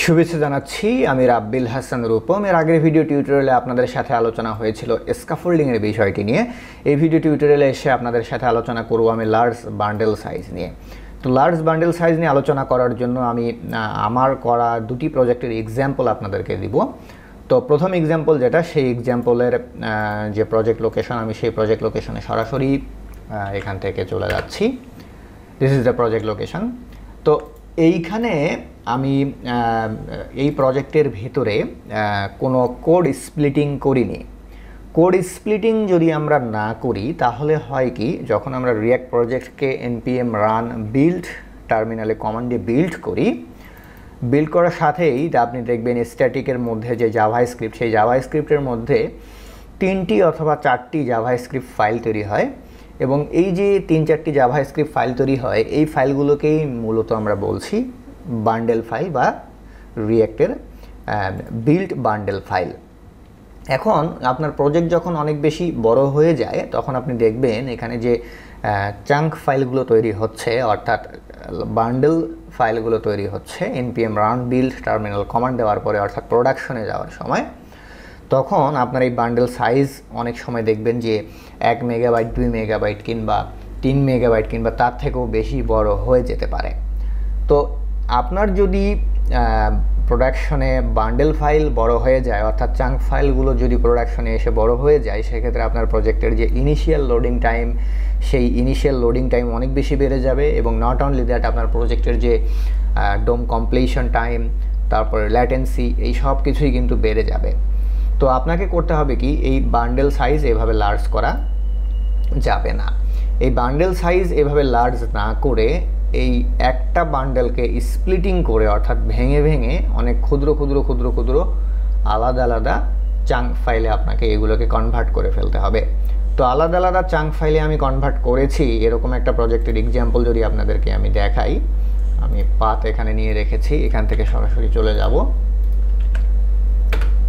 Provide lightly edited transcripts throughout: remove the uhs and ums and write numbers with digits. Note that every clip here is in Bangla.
শুভেচ্ছা জানাচ্ছি। আমি রাব্বিল হাসান রূপম। এর আগের ভিডিও টিউটোরিয়ালে আপনাদের সাথে আলোচনা হয়েছিল স্ক্যাফোল্ডিং এর বিষয়টি নিয়ে। এই ভিডিও টিউটোরিয়ালে এসে আপনাদের সাথে আলোচনা করব আমি লার্জ বান্ডেল সাইজ নিয়ে। তো লার্জ বান্ডেল সাইজ নিয়ে আলোচনা করার জন্য আমি আমার করা দুটি প্রজেক্টের এক্সাম্পল আপনাদেরকে দিব। তো প্রথম এক্সাম্পল যেটা, সেই এক্সাম্পলের যে প্রজেক্ট লোকেশন, আমি সেই প্রজেক্ট লোকেশনে সরাসরি এখান থেকে চলে যাচ্ছি। This is the project location. তো এইখানে আমি এই প্রজেক্টের ভেতরে কোনো কোড স্প্লিটিং করিনি। কোড স্প্লিটিং যদি আমরা না করি তাহলে হয় কি, যখন আমরা রিঅ্যাক্ট প্রজেক্টকে npm রান বিল্ড টার্মিনালে কমান্ড দিয়ে বিল্ড করি, বিল্ড করার সাথেই আপনি দেখবেন স্ট্যাটিকের মধ্যে যে জাভাস্ক্রিপ্ট, সেই জাভাস্ক্রিপ্টের মধ্যে 3টি অথবা 4টি জাভাস্ক্রিপ্ট ফাইল তৈরি হয়। এবং এই যে 3-4টি জাভাস্ক্রিপ্ট ফাইল তৈরি হয়, এই ফাইলগুলোকেই মূলত আমরা বলছি বান্ডেল ফাইল বা রিঅ্যাক্টের বিল্ড বান্ডেল ফাইল। এখন আপনার প্রজেক্ট যখন অনেক বেশি বড় হয়ে যায়, তখন আপনি দেখবেন এখানে যে চাঙ্ক ফাইলগুলো তৈরি হচ্ছে, অর্থাৎ বান্ডেল ফাইলগুলো তৈরি হচ্ছে npm run build terminal command দেওয়ার পরে, অর্থাৎ প্রোডাকশনে যাওয়ার সময়, তখন আপনার এই বান্ডেল সাইজ অনেক সময় দেখবেন যে 1 মেগাবাইট 2 মেগাবাইট কিংবা 3 মেগাবাইট কিংবা তার থেকেও বেশি বড় হয়ে যেতে পারে। তো আপনার যদি প্রোডাকশনে বান্ডেল ফাইল বড় হয়ে যায়, অর্থাৎ চাঙ্ক ফাইলগুলো যদি প্রোডাকশনে এসে বড় হয়ে যায়, সেক্ষেত্রে আপনার প্রজেক্টের যে ইনিশিয়াল লোডিং টাইম, সেই ইনিশিয়াল লোডিং টাইম অনেক বেশি বেড়ে যাবে। এবং নট অনলি দ্যাট, আপনার প্রজেক্টের যে ডোম কমপ্লিশন টাইম, তারপরে ল্যাটেন্সি, এই সব কিছুই কিন্তু বেড়ে যাবে। তো আপনাকে করতে হবে কি, এই বান্ডেল সাইজ এভাবে লার্জ করা যাবে না। এই বান্ডেল সাইজ এভাবে লার্জ না করে এই একটা বান্ডেলকে স্প্লিটিং করে, অর্থাৎ ভেঙে ভেঙে অনেক ক্ষুদ্র ক্ষুদ্র ক্ষুদ্র ক্ষুদ্র আলাদা আলাদা চাঙ্ক ফাইলে আপনাকে এগুলোকে কনভার্ট করে ফেলতে হবে। তো আলাদা আলাদা চাঙ্ক ফাইলে আমি কনভার্ট করেছি। এরকম একটা প্রজেক্টের এক্সাম্পল যদি আপনাদেরকে আমি দেখাই, আমি পাথ এখানে নিয়ে রেখেছি, এখান থেকে সরাসরি চলে যাব।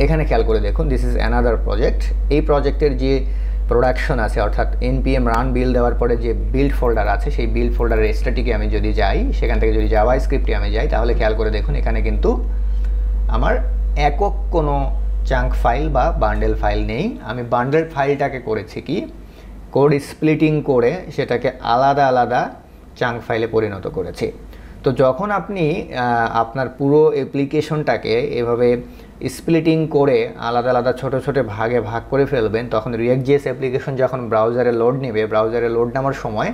এখানে খেয়াল করে দেখুন, দিস ইজ অ্যানাদার প্রজেক্ট। এই প্রজেক্টের যে প্রোডাকশন আছে, অর্থাৎ npm রান বিল্ড দেওয়ার পরে যে বিল্ড ফোল্ডার আছে, সেই বিল্ড ফোল্ডারের স্ট্যাটিকে আমি যদি যাই, সেখান থেকে যদি জাভাস্ক্রিপ্টে আমি যাই, তাহলে খেয়াল করে দেখুন এখানে কিন্তু আমার একক কোনো চাঙ্ক ফাইল বা বান্ডেল ফাইল নেই। আমি বান্ডেল ফাইলটাকে করেছি কি, কোড স্প্লিটিং করে সেটাকে আলাদা আলাদা চাঙ্ক ফাইলে পরিণত করেছি। তো যখন আপনি আপনার পুরো অ্যাপ্লিকেশনটাকে এভাবে স্প্লিটিং করে আলাদা আলাদা ছোট ছোট ভাগে ভাগ করে ফেলবেন, তখন রিঅ্যাক্ট.js অ্যাপ্লিকেশন যখন ব্রাউজারে লোড নেবে, ব্রাউজারে লোড নেওয়ার সময়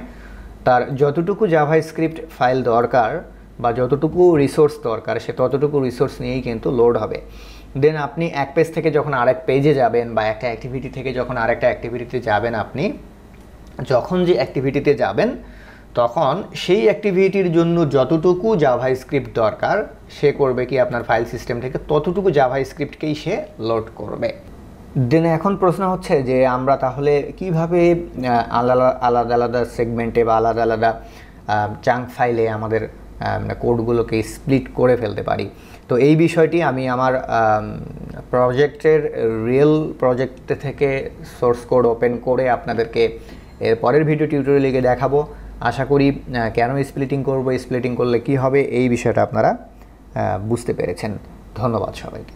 তার যতটুকু জাভাস্ক্রিপ্ট ফাইল দরকার বা যতটুকু রিসোর্স দরকার, সে ততটুকু রিসোর্স নিয়েই কিন্তু লোড হবে। দেন আপনি এক পেজ থেকে যখন আরেক পেজে যাবেন, বা একটা অ্যাক্টিভিটি থেকে যখন আরেকটা অ্যাক্টিভিটিতে যাবেন, আপনি যখন যে অ্যাক্টিভিটিতে যাবেন, তখন সেই অ্যাক্টিভিটির জন্য যতটুকু জাভাস্ক্রিপ্ট দরকার, সে করবে কি, আপনার ফাইল সিস্টেম থেকে ততটুকু জাভাস্ক্রিপ্টকেই সে লোড করবে। দেন এখন প্রশ্ন হচ্ছে যে আমরা তাহলে কিভাবে আলাদা আলাদা আলাদা সেগমেন্টে বা আলাদা আলাদা চাঙ্ক ফাইলে আমাদের কোডগুলোকে স্প্লিট করে ফেলতে পারি। তো এই বিষয়টি আমি আমার প্রজেক্টের রিয়েল প্রজেক্ট থেকে সোর্স কোড ওপেন করে আপনাদেরকে এর পরের ভিডিও টিউটোরিয়ালে দেখাবো। আশা করি কেন স্প্লিটিং করব, স্প্লিটিং করলে কি হবে, এই বিষয়টা আপনারা বুঝতে পেরেছেন। ধন্যবাদ সবাইকে।